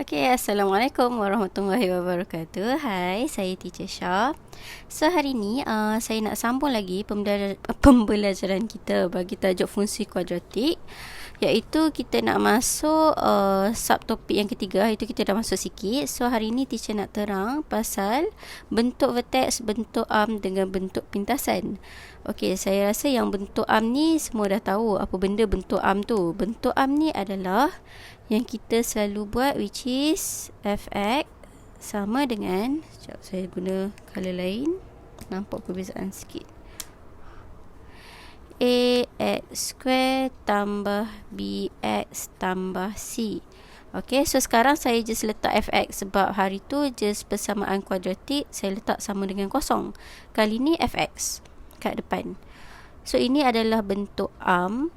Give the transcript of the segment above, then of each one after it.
Okay, Assalamualaikum warahmatullahi wabarakatuh. Hai, saya Teacher Shah. So, hari ni saya nak sambung lagi pembelajaran kita bagi tajuk fungsi kuadratik, iaitu kita nak masuk subtopik yang ketiga, itu kita dah masuk sikit. So, hari ni teacher nak terang pasal bentuk vertex, bentuk arm dengan bentuk pintasan. Okey, saya rasa yang bentuk arm ni semua dah tahu apa benda bentuk arm tu. Bentuk arm ni adalah yang kita selalu buat, which is fx sama dengan, sekejap saya guna color lain, nampak perbezaan sikit. Ax square tambah bx tambah c. Okay, so sekarang saya just letak fx sebab hari tu just persamaan kuadratik, saya letak sama dengan kosong. Kali ni fx kat depan. So ini adalah bentuk arm,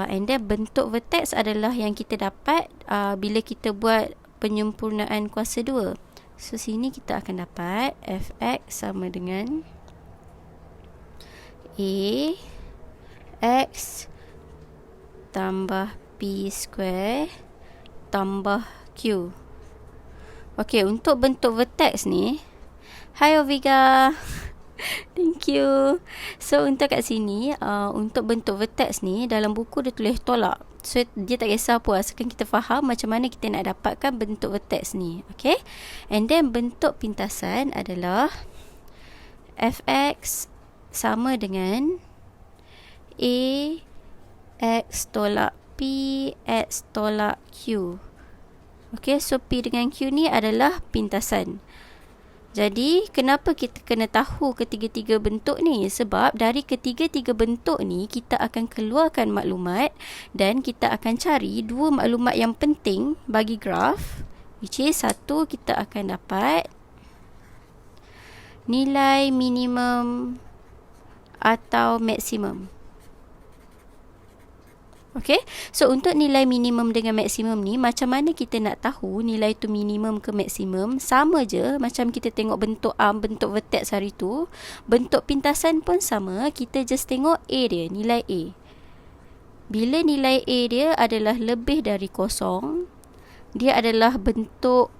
and then bentuk vertex adalah yang kita dapat bila kita buat penyempurnaan kuasa 2. So sini kita akan dapat fx sama dengan a x tambah p square tambah q. Okey, untuk bentuk vertex ni, hai Oviga. Thank you. So untuk kat sini, untuk bentuk vertex ni dalam buku dia tulis tolak. So dia tak kisah apa, asalkan kita faham macam mana kita nak dapatkan bentuk vertex ni. Okay. And then bentuk pintasan adalah fx sama dengan a x tolak p x tolak q. Okay, so p dengan q ni adalah pintasan. Jadi, kenapa kita kena tahu ketiga-tiga bentuk ni? Sebab dari ketiga-tiga bentuk ni, kita akan keluarkan maklumat dan kita akan cari dua maklumat yang penting bagi graf. Which is, satu, kita akan dapat nilai minimum atau maksimum. Okay, so untuk nilai minimum dengan maksimum ni, macam mana kita nak tahu nilai tu minimum ke maksimum? Sama je macam kita tengok bentuk arm, bentuk vertex hari tu. Bentuk pintasan pun sama, kita just tengok A dia, nilai A. Bila nilai A dia adalah lebih dari kosong, dia adalah bentuk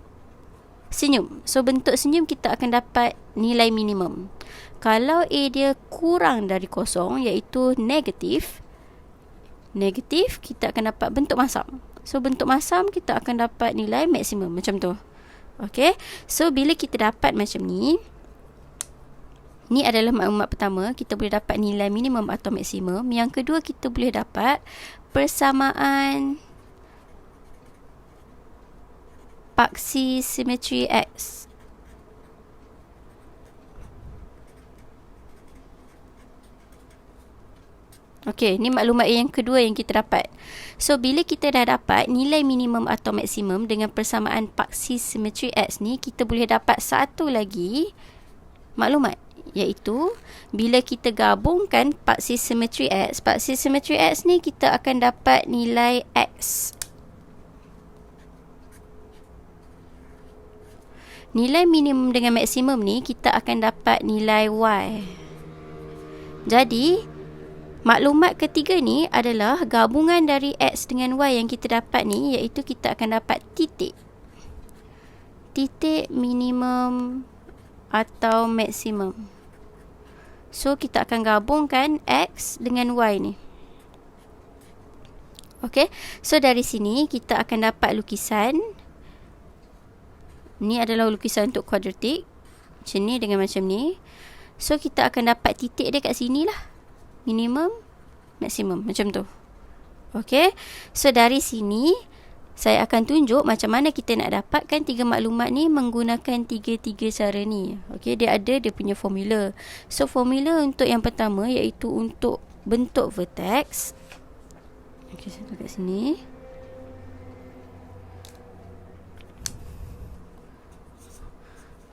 senyum. So bentuk senyum kita akan dapat nilai minimum. Kalau A dia kurang dari kosong, iaitu negatif, kita akan dapat bentuk masam. So bentuk masam kita akan dapat nilai maksimum macam tu. Okay, so bila kita dapat macam ni, ni adalah maklumat pertama, kita boleh dapat nilai minimum atau maksimum. Yang kedua, kita boleh dapat persamaan paksi simetri X. Okey, ni maklumat yang kedua yang kita dapat. So, bila kita dah dapat nilai minimum atau maksimum dengan persamaan paksi simetri X ni, kita boleh dapat satu lagi maklumat, iaitu bila kita gabungkan paksi simetri X ni, kita akan dapat nilai X. Nilai minimum dengan maksimum ni, kita akan dapat nilai Y. Jadi, maklumat ketiga ni adalah gabungan dari X dengan Y yang kita dapat ni, iaitu kita akan dapat titik minimum atau maksimum. So, kita akan gabungkan X dengan Y ni. Okay, so dari sini kita akan dapat lukisan. Ni adalah lukisan untuk kuadratik, macam ni dengan macam ni. So, kita akan dapat titik dia kat sini lah, minimum, maksimum, macam tu. Okay, so dari sini saya akan tunjuk macam mana kita nak dapatkan tiga maklumat ni menggunakan tiga-tiga cara ni. Okay, dia ada dia punya formula. So formula untuk yang pertama, iaitu untuk bentuk vertex. Okay, saya letak kat sini.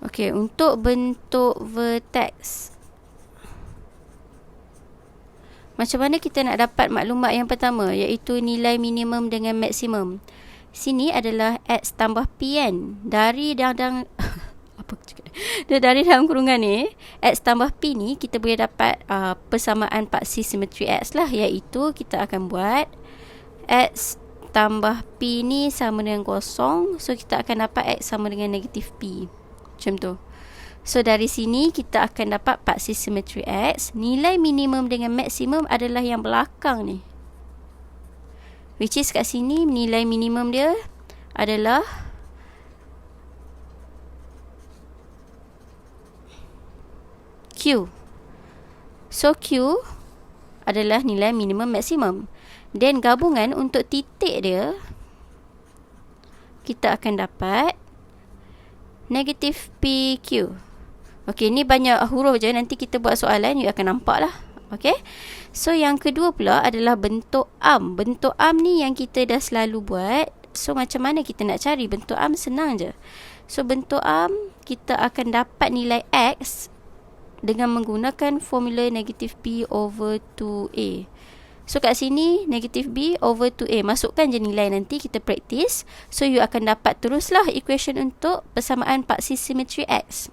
Okay, untuk bentuk vertex, macam mana kita nak dapat maklumat yang pertama, iaitu nilai minimum dengan maksimum. Sini adalah X tambah P kan. Dari dalam kurungan ni, X tambah P ni, kita boleh dapat persamaan paksi simetri X lah, iaitu kita akan buat X tambah P ni sama dengan kosong. So kita akan dapat X sama dengan negatif P. Macam tu. So dari sini kita akan dapat paksi simetri X. Nilai minimum dengan maksimum adalah yang belakang ni, which is kat sini nilai minimum dia adalah Q. So Q adalah nilai minimum maksimum. Dan gabungan untuk titik dia, kita akan dapat negatif PQ. Okey, ni banyak huruf je. Nanti kita buat soalan, you akan nampak lah. Okey. So yang kedua pula adalah bentuk arm. Bentuk arm ni yang kita dah selalu buat. So macam mana kita nak cari bentuk arm? Senang je. So bentuk arm, kita akan dapat nilai X dengan menggunakan formula negatif B over 2A. So kat sini negatif B over 2A. Masukkan je nilai, nanti kita praktis. So you akan dapat teruslah equation untuk persamaan paksi simetri X.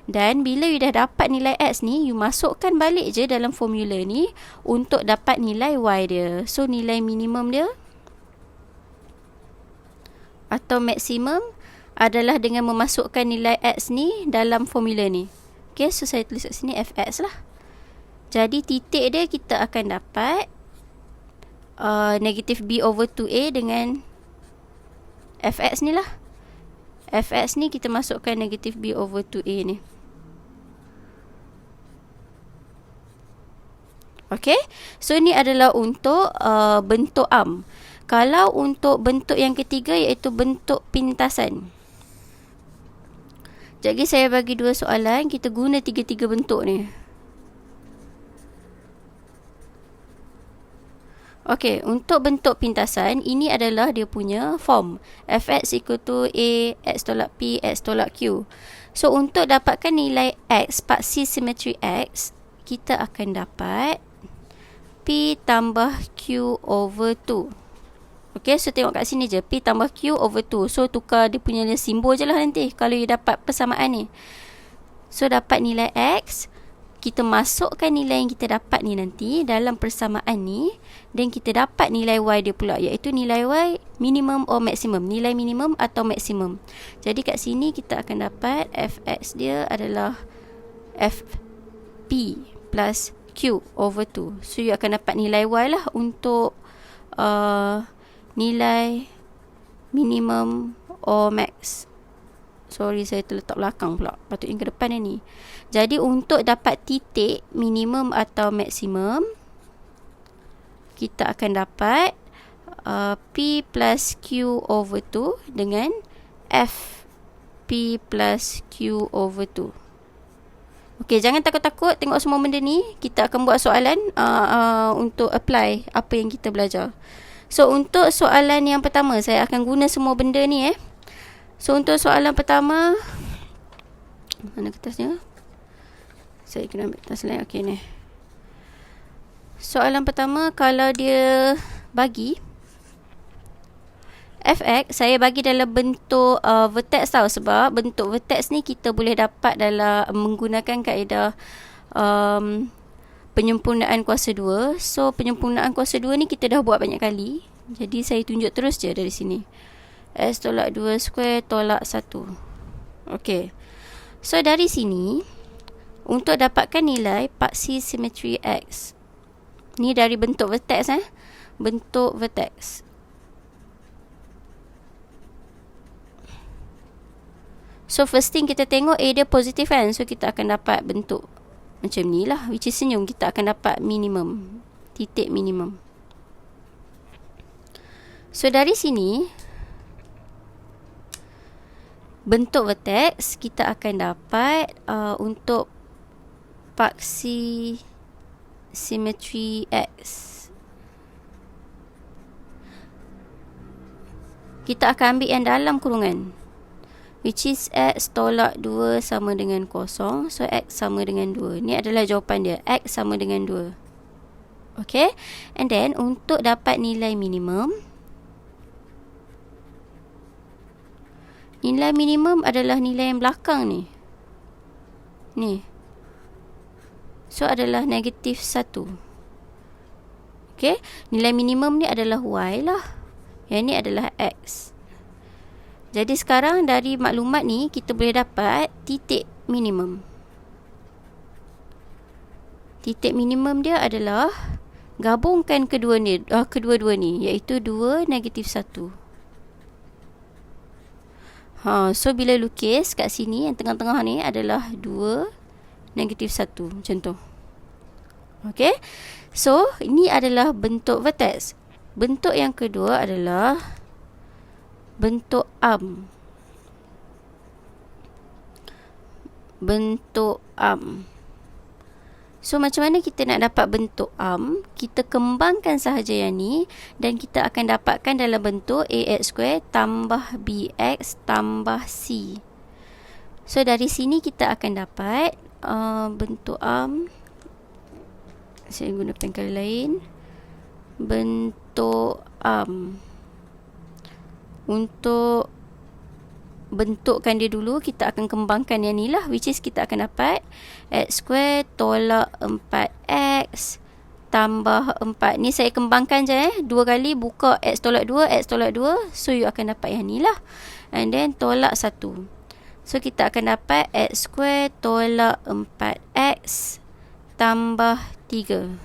Dan bila you dah dapat nilai X ni, you masukkan balik je dalam formula ni untuk dapat nilai Y dia. So nilai minimum dia atau maksimum adalah dengan memasukkan nilai X ni dalam formula ni. Okay, so saya tulis kat sini Fx lah. Jadi titik dia kita akan dapat negatif B over 2A dengan Fx ni lah. Fx ni kita masukkan negatif B over 2A ni. Okay, so ni adalah untuk bentuk arm. Kalau untuk bentuk yang ketiga, iaitu bentuk pintasan. Jadi saya bagi dua soalan, kita guna tiga-tiga bentuk ni. Okey, untuk bentuk pintasan, ini adalah dia punya form. Fx equal to A, X tolak P, X tolak Q. So, untuk dapatkan nilai X, paksi simetri X, kita akan dapat P tambah Q over 2. Okey, so tengok kat sini je. P tambah Q over 2. So, tukar dia punya simbol je lah nanti kalau you dapat persamaan ni. So, dapat nilai X. Kita masukkan nilai yang kita dapat ni nanti dalam persamaan ni, dan kita dapat nilai Y dia pula, iaitu nilai Y minimum or maksimum, nilai minimum atau maksimum. Jadi kat sini kita akan dapat Fx dia adalah Fp plus Q over 2. So you akan dapat nilai Y lah untuk nilai minimum or max. Sorry, saya terletak belakang pula. Patutnya ke depan ni. Jadi untuk dapat titik minimum atau maksimum, kita akan dapat P plus Q over 2 dengan F P plus Q over 2. Okey, jangan takut-takut tengok semua benda ni. Kita akan buat soalan untuk apply apa yang kita belajar. So untuk soalan yang pertama, saya akan guna semua benda ni So untuk soalan pertama, mana kertasnya? Saya kena ambil kertas lain. Okey ni. Soalan pertama, kalau dia bagi Fx, saya bagi dalam bentuk vertex tau. Sebab bentuk vertex ni kita boleh dapat dalam menggunakan kaedah penyempurnaan kuasa 2. So penyempurnaan kuasa 2 ni kita dah buat banyak kali. Jadi saya tunjuk terus je dari sini. S tolak 2 square tolak 1. Okey. So dari sini, untuk dapatkan nilai paksi simetri X, ni dari bentuk vertex bentuk vertex. So first thing kita tengok A dia positif kan. So kita akan dapat bentuk macam ni lah, which is senyum. Kita akan dapat minimum, titik minimum. So dari sini, bentuk vertex kita akan dapat untuk paksi simetri X, kita akan ambil yang dalam kurungan, which is X tolak 2 sama dengan kosong. So X sama dengan 2. Ni adalah jawapan dia, X sama dengan 2. Okay, and then untuk dapat nilai minimum, nilai minimum adalah nilai yang belakang ni. Ni. So adalah negatif 1. Okay, nilai minimum ni adalah Y lah, Yang ni adalah X. Jadi sekarang dari maklumat ni kita boleh dapat titik minimum. Titik minimum dia adalah gabungkan kedua-dua ni, iaitu 2, -1. So bila lukis kat sini, yang tengah-tengah ni adalah 2, -1. Macam tu. Okay. So ini adalah bentuk vertex. Bentuk yang kedua adalah bentuk arm. Bentuk arm. So macam mana kita nak dapat bentuk arm? Kita kembangkan sahaja yang ni dan kita akan dapatkan dalam bentuk ax² tambah bx tambah c. So dari sini kita akan dapat bentuk arm. Saya guna pengkali lain. Bentuk arm. Untuk bentukkan dia dulu, kita akan kembangkan yang ni lah, which is kita akan dapat x² tolak 4x tambah 4. Ni saya kembangkan je 2 kali, buka x tolak 2, x tolak 2. So you akan dapat yang ni lah. And then tolak 1. So kita akan dapat x² tolak 4x tambah 3.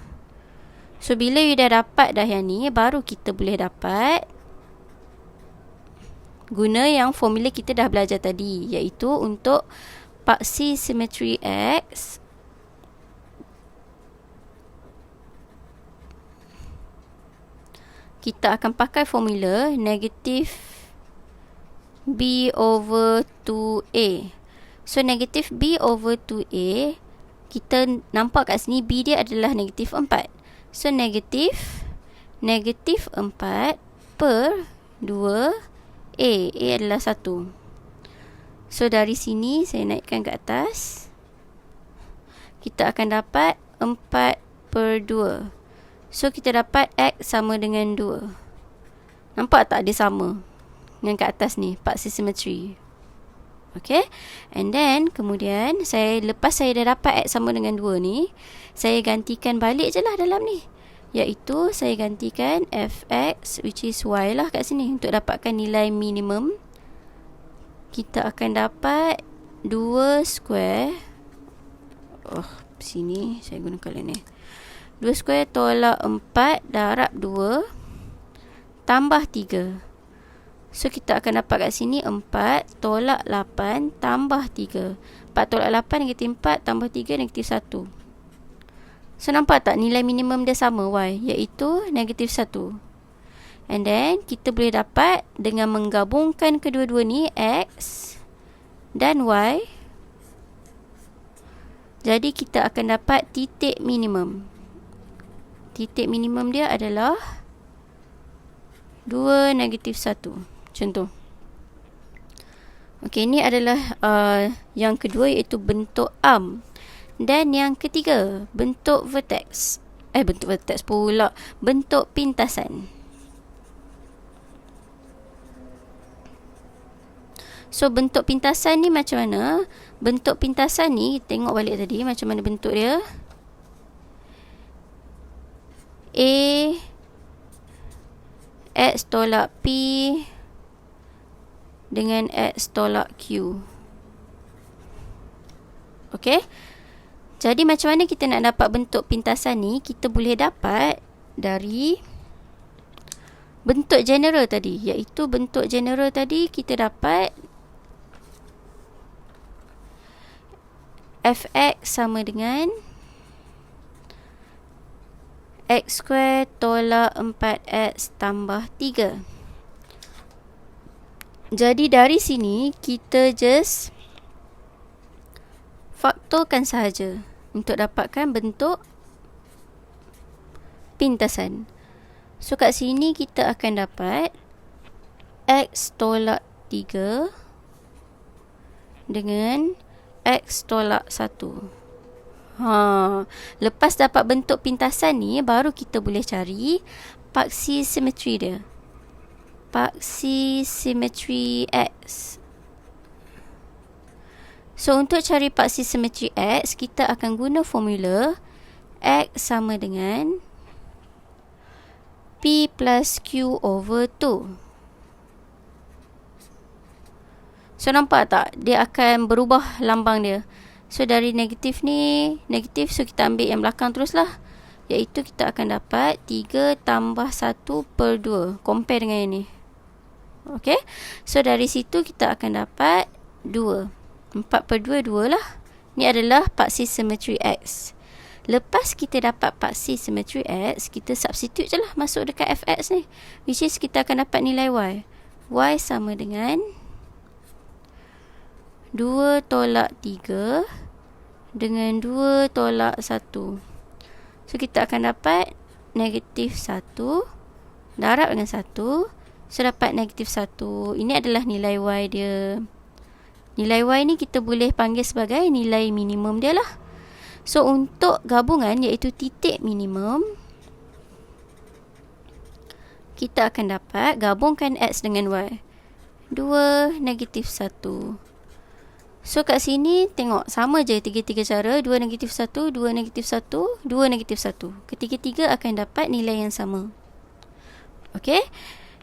So bila you dah dapat dah yang ni, baru kita boleh dapat guna yang formula kita dah belajar tadi, iaitu untuk paksi simetri X kita akan pakai formula negatif B over 2A. So negatif B over 2A, kita nampak kat sini B dia adalah negatif 4. So negatif 4 per 2 A adalah 1. So dari sini saya naikkan ke atas, kita akan dapat 4 per 2. So kita dapat X sama dengan 2. Nampak tak dia sama dengan kat atas ni, paksi simetri. Okay. And then kemudian lepas saya dah dapat X sama dengan 2 ni, saya gantikan balik je lah dalam ni, iaitu saya gantikan fx, which is y lah kat sini, untuk dapatkan nilai minimum. Kita akan dapat 2 square, sini saya guna color ni, 2 square tolak 4 darab 2 tambah 3. So kita akan dapat kat sini 4 tolak 8 tambah 3. 4 tolak 8 negatif 4 tambah 3 negatif 1. So nampak tak nilai minimum dia sama y, iaitu negatif 1. And then kita boleh dapat dengan menggabungkan kedua-dua ni, x dan y. Jadi kita akan dapat titik minimum. Titik minimum dia adalah 2 negatif 1. Macam tu. Okey, ini adalah yang kedua, iaitu bentuk arm. Dan yang ketiga, bentuk vertex. Bentuk vertex pula, bentuk pintasan. So bentuk pintasan ni macam mana? Bentuk pintasan ni, tengok balik tadi macam mana bentuk dia. A X tolak P dengan X tolak Q. Okey. Jadi macam mana kita nak dapat bentuk pintasan ni? Kita boleh dapat dari bentuk general tadi, iaitu bentuk general tadi kita dapat fx sama dengan x² tolak 4x tambah 3. Jadi dari sini kita just faktorkan sahaja untuk dapatkan bentuk pintasan. So kat sini kita akan dapat x tolak 3 dengan x tolak 1. Lepas dapat bentuk pintasan ni, baru kita boleh cari paksi simetri dia. Paksi simetri X. So untuk cari paksi simetri X, kita akan guna formula X sama dengan P plus Q over 2. So nampak tak? Dia akan berubah lambang dia. So dari negatif ni, negatif, so kita ambil yang belakang terus lah. Iaitu kita akan dapat 3 tambah 1 per 2. Compare dengan yang ni. Okay. So dari situ kita akan dapat 2. 4 per 2, 2 lah. Ni adalah paksi simetri X. Lepas kita dapat paksi simetri X, kita substitute je lah masuk dekat Fx ni. Which is kita akan dapat nilai Y. Y sama dengan 2 tolak 3 dengan 2 tolak 1. So kita akan dapat negatif 1 darab dengan 1. So dapat negatif 1. Ini adalah nilai Y dia. Nilai Y ni kita boleh panggil sebagai nilai minimum dia lah. So untuk gabungan iaitu titik minimum, kita akan dapat gabungkan X dengan Y. 2 negatif 1. So kat sini tengok sama je tiga-tiga cara. 2 negatif 1, 2 negatif 1, 2 negatif 1. Ketiga-tiga akan dapat nilai yang sama. Okay.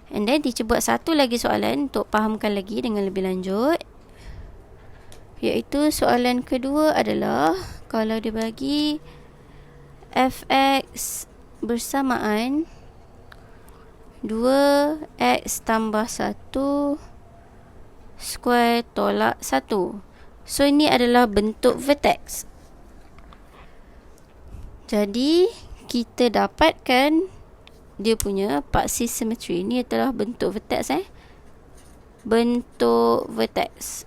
And then teacher buat satu lagi soalan untuk fahamkan lagi dengan lebih lanjut. Iaitu soalan kedua adalah kalau dia bagi Fx bersamaan 2x tambah 1 square tolak 1. So ini adalah bentuk vertex. Jadi kita dapatkan dia punya paksi simetri. Ini adalah bentuk vertex bentuk vertex.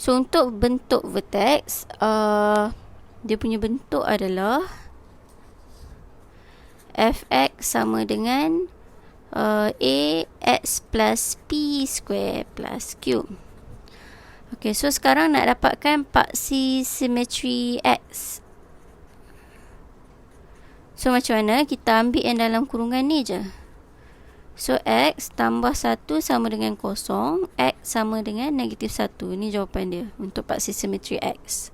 So untuk bentuk vertex, dia punya bentuk adalah Fx sama dengan Ax plus P square plus Q. Okay, so sekarang nak dapatkan paksi simetri X. So macam mana? Kita ambil yang dalam kurungan ni je. So X tambah 1 sama dengan 0. X sama dengan negatif 1. Ni jawapan dia untuk paksi simetri X.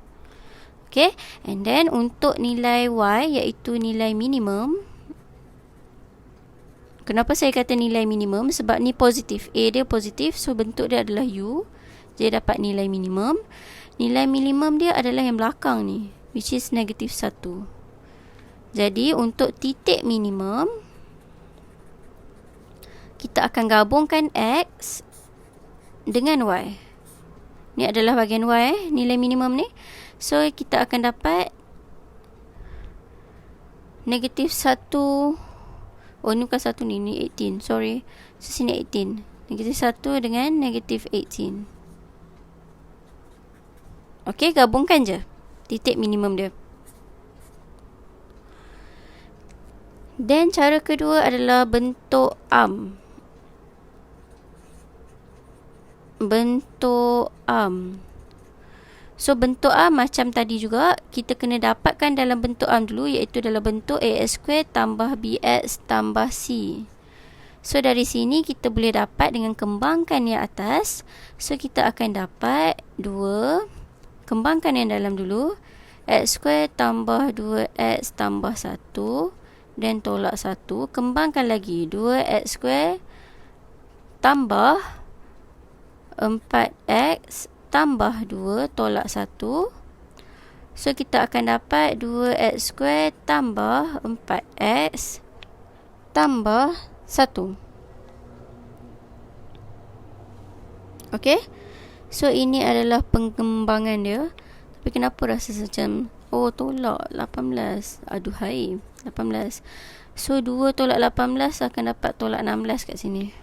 Okay. And then untuk nilai Y iaitu nilai minimum. Kenapa saya kata nilai minimum? Sebab ni positif. A dia positif. So bentuk dia adalah U. Jadi dapat nilai minimum. Nilai minimum dia adalah yang belakang ni. Which is negatif 1. Jadi untuk titik minimum, kita akan gabungkan X dengan Y. Ni adalah bahagian Y, nilai minimum ni. So kita akan dapat negatif 1. Oh ni bukan 1 ni, ni 18. Sorry. So sini 18. Negatif 1 dengan negatif 18. Okay, gabungkan je titik minimum dia. Dan cara kedua adalah bentuk arm. Bentuk arm. So bentuk arm macam tadi juga, kita kena dapatkan dalam bentuk arm dulu, iaitu dalam bentuk ax square tambah bx tambah c. So dari sini kita boleh dapat dengan kembangkan yang atas. So kita akan dapat 2. Kembangkan yang dalam dulu. X square tambah 2x tambah 1 dan tolak 1. Kembangkan lagi 2x square tambah 4x tambah 2 tolak 1. So kita akan dapat 2x square tambah 4x tambah 1. Okay. So ini adalah pengembangan dia. Tapi kenapa rasa macam tolak 18. Aduhai, 18. So 2 tolak 18 akan dapat tolak 16 kat sini.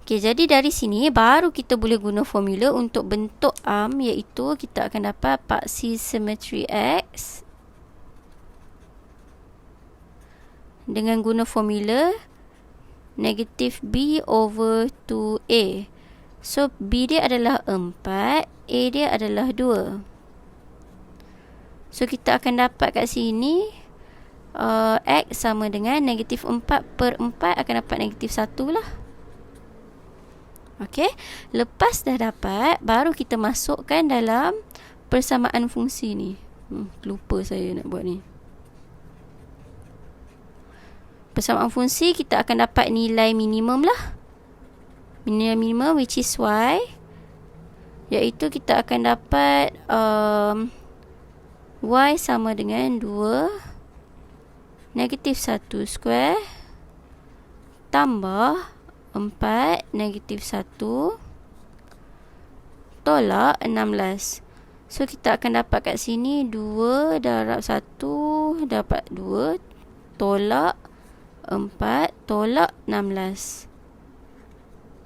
Okay, jadi dari sini baru kita boleh guna formula untuk bentuk arm, iaitu kita akan dapat paksi simetri X dengan guna formula negatif B over 2A. So B dia adalah 4, A dia adalah 2. So kita akan dapat kat sini X sama dengan negatif 4 per 4 akan dapat negatif 1 lah. Okay, lepas dah dapat, baru kita masukkan dalam persamaan fungsi ni. Lupa saya nak buat ni. Persamaan fungsi, kita akan dapat nilai minimum lah. Nilai minimum which is y, iaitu kita akan dapat y sama dengan 2 negatif 1 square tambah 4 negatif 1 tolak 16. So kita akan dapat kat sini 2 darab 1 dapat 2 tolak 4 tolak 16.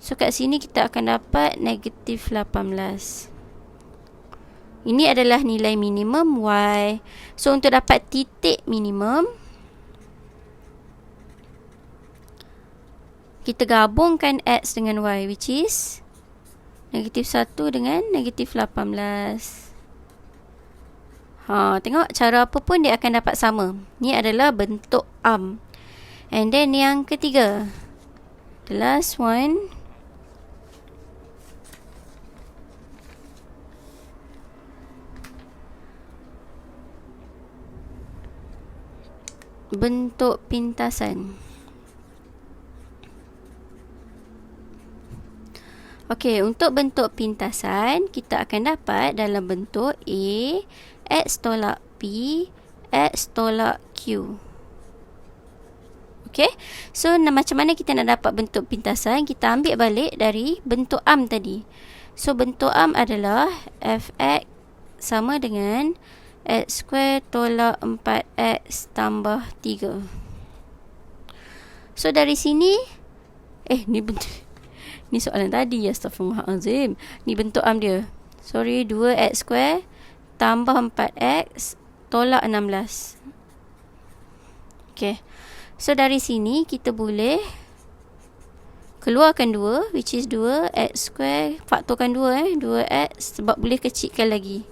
So kat sini kita akan dapat negatif 18. Ini adalah nilai minimum y. So untuk dapat titik minimum, kita gabungkan x dengan y, which is negatif 1 dengan negatif 18. Tengok cara apa pun dia akan dapat sama. Ni adalah bentuk arm. And then yang ketiga, the last one, bentuk pintasan. Okey, untuk bentuk pintasan kita akan dapat dalam bentuk A, X tolak P, X tolak Q. Okey, so macam mana kita nak dapat bentuk pintasan? Kita ambil balik dari bentuk arm tadi. So bentuk arm adalah Fx sama dengan x square tolak 4x tambah 3. So dari sini ni soalan tadi, astagfirullahalazim. Ni bentuk arm dia. 2x square tambah 4x tolak 16. Okay. So dari sini kita boleh keluarkan 2, which is 2x square, faktorkan 2 2x sebab boleh kecilkan lagi.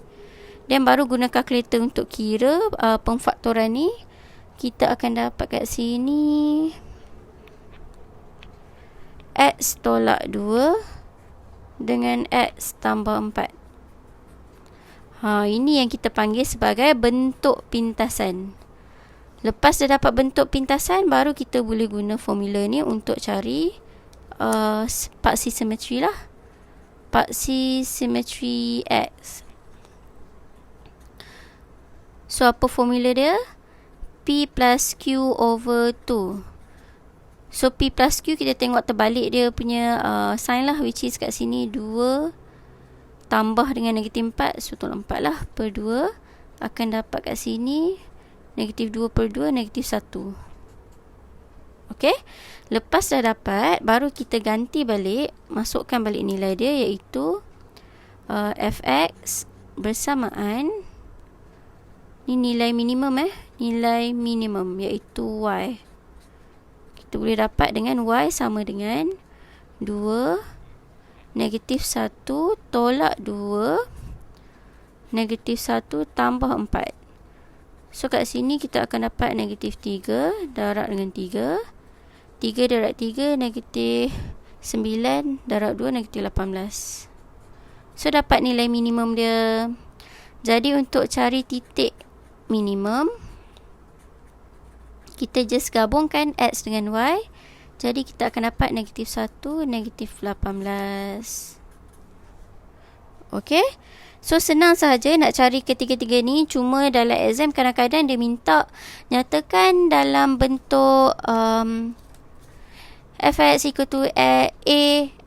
Dan baru guna kalkulator untuk kira pemfaktoran ni. Kita akan dapat kat sini x tolak 2 dengan x tambah 4. Ini yang kita panggil sebagai bentuk pintasan. Lepas dah dapat bentuk pintasan, baru kita boleh guna formula ni untuk cari paksi simetri lah. Paksi simetri x. So apa formula dia? P plus Q over 2. So P plus Q kita tengok terbalik dia punya sign lah, which is kat sini 2 tambah dengan negatif 4. So tolak 4 lah per 2. Akan dapat kat sini negatif 2 per 2 negatif 1. Okay. Lepas dah dapat, baru kita ganti balik, masukkan balik nilai dia, iaitu Fx bersamaan ni nilai minimum nilai minimum iaitu y. Kita boleh dapat dengan y sama dengan 2 negatif 1 tolak 2 negatif 1 tambah 4. So kat sini kita akan dapat negatif 3 darab dengan 3. 3 darab 3 negatif 9 darab 2 negatif 18. So dapat nilai minimum dia. Jadi untuk cari titik minimum, kita just gabungkan x dengan y. Jadi kita akan dapat negatif 1 negatif 18. Okay. So senang sahaja nak cari ketiga-tiga ni. Cuma dalam exam kadang-kadang dia minta nyatakan dalam bentuk Fx equal to A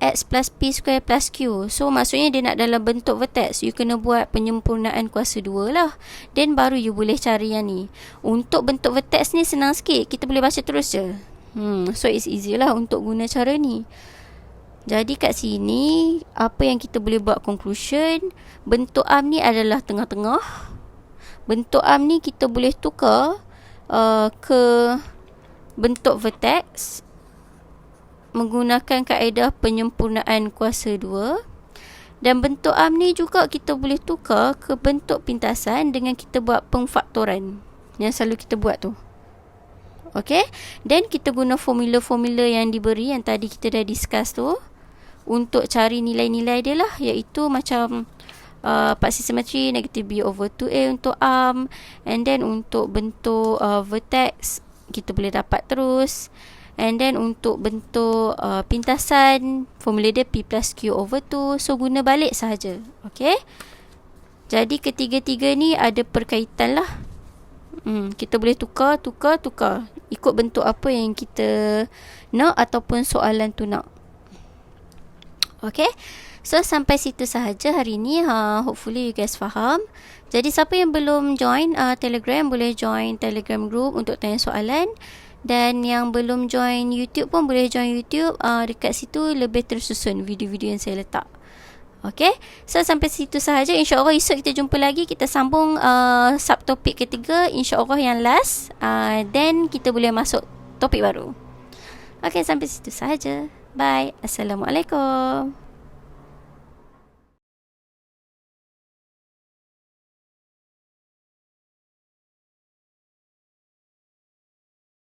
x plus P square plus Q. So maksudnya dia nak dalam bentuk vertex. You kena buat penyempurnaan kuasa 2 lah. Then baru you boleh cari yang ni. Untuk bentuk vertex ni senang sikit. Kita boleh baca terus je. So it's easy lah untuk guna cara ni. Jadi kat sini apa yang kita boleh buat conclusion, bentuk arm ni adalah tengah-tengah. Bentuk arm ni kita boleh tukar ke bentuk vertex menggunakan kaedah penyempurnaan kuasa 2. Dan bentuk arm ni juga kita boleh tukar ke bentuk pintasan dengan kita buat pemfaktoran yang selalu kita buat tu. Okay. Dan kita guna formula-formula yang diberi yang tadi kita dah discuss tu untuk cari nilai-nilai dia lah, iaitu macam part symmetry negative B over 2A untuk arm, and then untuk bentuk vertex kita boleh dapat terus, and then untuk bentuk pintasan formula dia P plus Q over 2. So guna balik sahaja. Okay, jadi ketiga-tiga ni ada perkaitan lah. Kita boleh tukar ikut bentuk apa yang kita nak ataupun soalan tu nak. Okay, so sampai situ sahaja hari ni. Hopefully you guys faham. Jadi siapa yang belum join Telegram, boleh join Telegram group untuk tanya soalan. Dan yang belum join YouTube pun boleh join YouTube. Dekat situ lebih tersusun video-video yang saya letak. Okay, so sampai situ sahaja. InsyaAllah esok kita jumpa lagi. Kita sambung subtopik ketiga, InsyaAllah yang last. Then kita boleh masuk topik baru. Okay, sampai situ sahaja. Bye. Assalamualaikum.